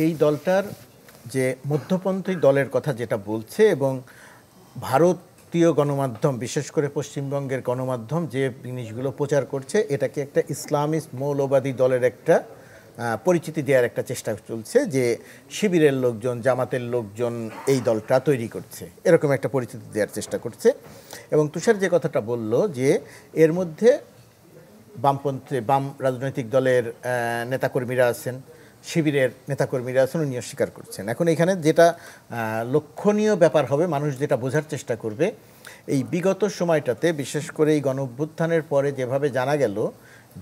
এই দলটার যে মধ্যপন্থী দলের কথা যেটা বলছে এবং ভারতীয় গণমাধ্যম বিশেষ করে পশ্চিমবঙ্গের গণমাধ্যম যে জিনিসগুলো প্রচার করছে এটাকে একটা ইসলামিস্ট মৌলবাদী দলের একটা পরিচিতি দেওয়ার একটা চেষ্টা চলছে যে শিবিরের লোকজন জামাতের লোকজন এই দলটা তৈরি করছে এরকম একটা পরিচিতি দেওয়ার চেষ্টা করছে এবং তুষার যে কথাটা বলল যে এর মধ্যে বাম রাজনৈতিক দলের নেতাকর্মীরা আছেন শিবিরের নেতাকর্মীরা আছেন উনি অস্বীকার করছেন। এখন এখানে যেটা লক্ষণীয় ব্যাপার হবে মানুষ যেটা বোঝার চেষ্টা করবে এই বিগত সময়টাতে বিশেষ করে এই গণঅভ্যুত্থানের পরে যেভাবে জানা গেল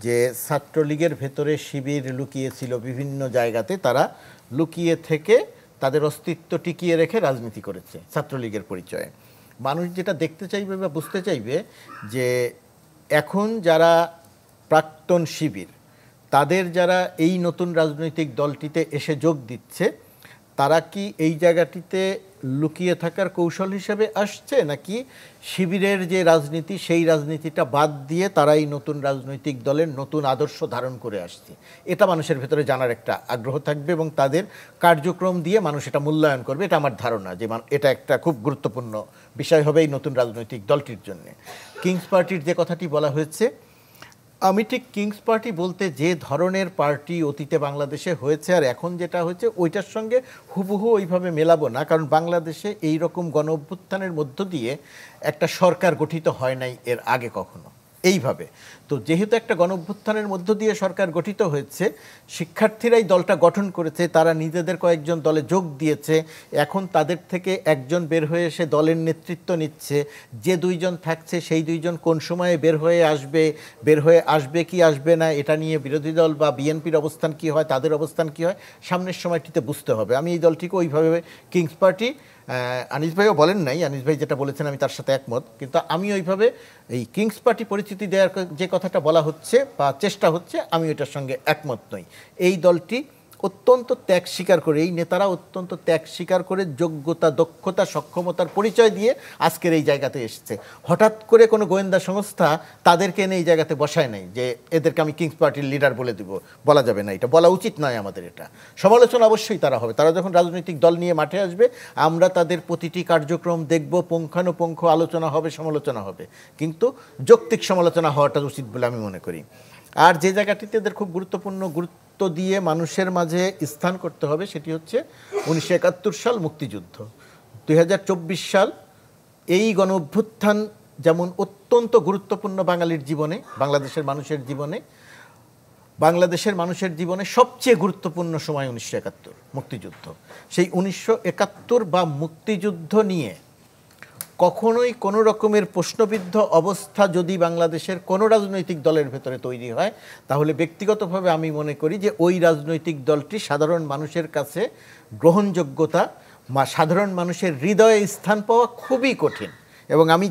যে ছাত্রলীগের ভেতরে শিবির লুকিয়েছিল বিভিন্ন জায়গাতে তারা লুকিয়ে থেকে তাদের অস্তিত্ব টিকিয়ে রেখে রাজনীতি করেছে ছাত্রলীগের পরিচয়ে। মানুষ যেটা দেখতে চাইবে বা বুঝতে চাইবে যে এখন যারা প্রাক্তন শিবির তাদের যারা এই নতুন রাজনৈতিক দলটিতে এসে যোগ দিচ্ছে তারা কি এই জায়গাটিতে লুকিয়ে থাকার কৌশল হিসেবে আসছে নাকি শিবিরের যে রাজনীতি সেই রাজনীতিটা বাদ দিয়ে তারা এই নতুন রাজনৈতিক দলের নতুন আদর্শ ধারণ করে আসছে এটা মানুষের ভেতরে জানার একটা আগ্রহ থাকবে এবং তাদের কার্যক্রম দিয়ে মানুষ এটা মূল্যায়ন করবে। এটা আমার ধারণা যে এটা একটা খুব গুরুত্বপূর্ণ বিষয় হবে এই নতুন রাজনৈতিক দলটির জন্য। কিংস পার্টির যে কথাটি বলা হয়েছে আমি ঠিক কিংস পার্টি বলতে যে ধরনের পার্টি অতীতে বাংলাদেশে হয়েছে আর এখন যেটা হয়েছে ওইটার সঙ্গে হুবহু ওইভাবে মেলাবো না, কারণ বাংলাদেশে এই রকম গণ অভ্যুত্থানের মধ্য দিয়ে একটা সরকার গঠিত হয় নাই এর আগে কখনো এইভাবে। তো যেহেতু একটা গণ অভ্যুত্থানের মধ্য দিয়ে সরকার গঠিত হয়েছে শিক্ষার্থীরাই দলটা গঠন করেছে তারা নিজেদের কয়েকজন দলে যোগ দিয়েছে এখন তাদের থেকে একজন বের হয়ে এসে দলের নেতৃত্ব নিচ্ছে যে দুইজন থাকছে সেই দুইজন কোন সময়ে বের হয়ে আসবে কি আসবে না এটা নিয়ে বিরোধী দল বা বিএনপির অবস্থান কি হয় তাদের অবস্থান কি হয় সামনের সময়টিতে বুঝতে হবে। আমি এই দলটিকে ওইভাবে কিংস পার্টি আনিস ভাইও বলেন নাই, আনিস ভাই যেটা বলেছেন আমি তার সাথে একমত, কিন্তু আমি ওইভাবে এই কিংস পার্টি পরিচিতি দেওয়ার যে কথাটা বলা হচ্ছে বা চেষ্টা হচ্ছে আমি ওইটার সঙ্গে একমত নই। এই দলটি অত্যন্ত ত্যাগ স্বীকার করে এই নেতারা অত্যন্ত ত্যাগ স্বীকার করে যোগ্যতা দক্ষতা সক্ষমতার পরিচয় দিয়ে আজকের এই জায়গাতে এসেছে। হঠাৎ করে কোনো গোয়েন্দা সংস্থা তাদেরকে এনে এই জায়গাতে বসায় নাই যে এদেরকে আমি কিংস পার্টির লিডার বলে দিব, বলা যাবে না, এটা বলা উচিত নয় আমাদের। এটা সমালোচনা অবশ্যই তারা হবে, তারা যখন রাজনৈতিক দল নিয়ে মাঠে আসবে আমরা তাদের প্রতিটি কার্যক্রম দেখব, পুঙ্খানুপুঙ্খ আলোচনা হবে, সমালোচনা হবে, কিন্তু যৌক্তিক সমালোচনা হওয়াটা উচিত বলে আমি মনে করি। আর যে জায়গাটিতে এদের খুব গুরুত্ব দিয়ে মানুষের মাঝে স্থান করতে হবে সেটি হচ্ছে 1971 সাল মুক্তিযুদ্ধ, 2024 সাল এই গণ অভ্যুত্থান যেমন অত্যন্ত গুরুত্বপূর্ণ বাঙালির জীবনে বাংলাদেশের মানুষের জীবনে সবচেয়ে গুরুত্বপূর্ণ সময় 1971 মুক্তিযুদ্ধ। সেই 1971 বা মুক্তিযুদ্ধ নিয়ে কখনোই কোনো রকমের প্রশ্নবিদ্ধ অবস্থা যদি বাংলাদেশের কোনো রাজনৈতিক দলের ভেতরে তৈরি হয় তাহলে ব্যক্তিগতভাবে আমি মনে করি যে ওই রাজনৈতিক দলটি সাধারণ মানুষের কাছে গ্রহণযোগ্যতা বা সাধারণ মানুষের হৃদয়ে স্থান পাওয়া খুবই কঠিন। এবং আমি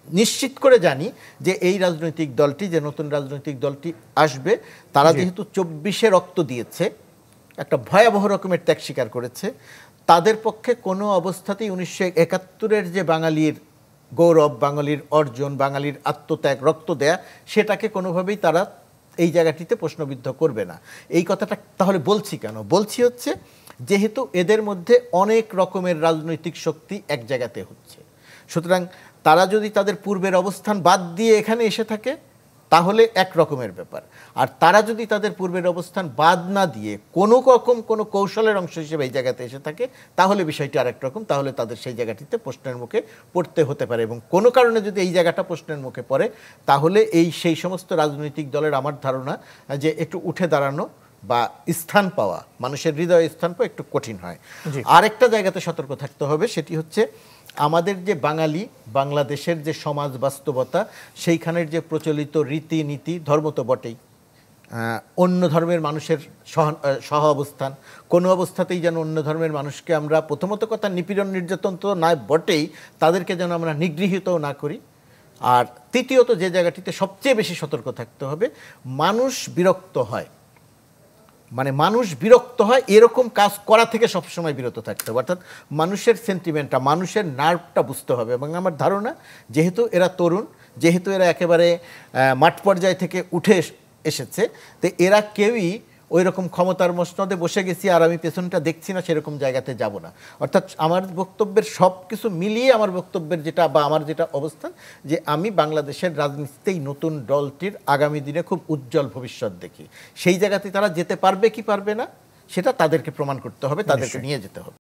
নিশ্চিত করে জানি যে এই রাজনৈতিক দলটি যে নতুন রাজনৈতিক দলটি আসবে তারা যেহেতু 24-এ রক্ত দিয়েছে একটা ভয়াবহ রকমের ত্যাগ স্বীকার করেছে তাদের পক্ষে কোনো অবস্থাতেই 1971-এর যে বাঙালির গৌরব বাঙালির অর্জন বাঙালির আত্মত্যাগ রক্ত দেয়া সেটাকে কোনোভাবেই তারা এই জায়গাটিতে প্রশ্নবিদ্ধ করবে না। এই কথাটা তাহলে বলছি কেন? বলছি হচ্ছে যেহেতু এদের মধ্যে অনেক রকমের রাজনৈতিক শক্তি এক জায়গাতে হচ্ছে, সুতরাং তারা যদি তাদের পূর্বের অবস্থান বাদ দিয়ে এখানে এসে থাকে তাহলে এক রকমের ব্যাপার, আর তারা যদি তাদের পূর্বের অবস্থান বাদ না দিয়ে কোনো রকম কোনো কৌশলের অংশ হিসেবে এই জায়গাতে এসে থাকে তাহলে বিষয়টি আরেক রকম, তাহলে তাদের সেই জায়গাটিতে প্রশ্নের মুখে পড়তে হতে পারে। এবং কোনো কারণে যদি এই জায়গাটা প্রশ্নের মুখে পড়ে তাহলে সেই সমস্ত রাজনৈতিক দলের আমার ধারণা যে একটু উঠে দাঁড়ানো বা স্থান পাওয়া মানুষের হৃদয়ে স্থান পাওয়া একটু কঠিন হয়। আরেকটা জায়গাতে সতর্ক থাকতে হবে সেটি হচ্ছে আমাদের যে বাংলাদেশের যে সমাজ বাস্তবতা সেইখানের যে প্রচলিত রীতিনীতি ধর্ম তো বটেই, অন্য ধর্মের মানুষের সহ অবস্থান কোনো অবস্থাতেই যেন অন্য ধর্মের মানুষকে আমরা প্রথমত কথা নিপীড়ন নির্যাতন তো না বটেই তাদেরকে যেন আমরা নিগৃহীতও না করি। আর তৃতীয়ত যে জায়গাটিতে সবচেয়ে বেশি সতর্ক থাকতে হবে মানুষ বিরক্ত হয় এরকম কাজ করা থেকে সবসময় বিরত থাকতে হবে, অর্থাৎ মানুষের সেন্টিমেন্টটা মানুষের নার্ভটা বুঝতে হবে। এবং আমার ধারণা যেহেতু এরা তরুণ যেহেতু এরা একেবারে মাঠ পর্যায় থেকে উঠে এসেছে তো এরা কেউই ওই রকম ক্ষমতার মসনদে বসে গেছি আর আমি পেছনটা দেখছি না, সেরকম জায়গাতে যাব না। অর্থাৎ আমার বক্তব্যের সব কিছু মিলিয়ে আমার বক্তব্যের যেটা বা আমার যেটা অবস্থান, যে আমি বাংলাদেশের রাজনীতিতেই নতুন দলটির আগামী দিনে খুব উজ্জ্বল ভবিষ্যৎ দেখি। সেই জায়গাতে তারা যেতে পারবে কি পারবে না সেটা তাদেরকে প্রমাণ করতে হবে, তাদেরকে নিয়ে যেতে হবে।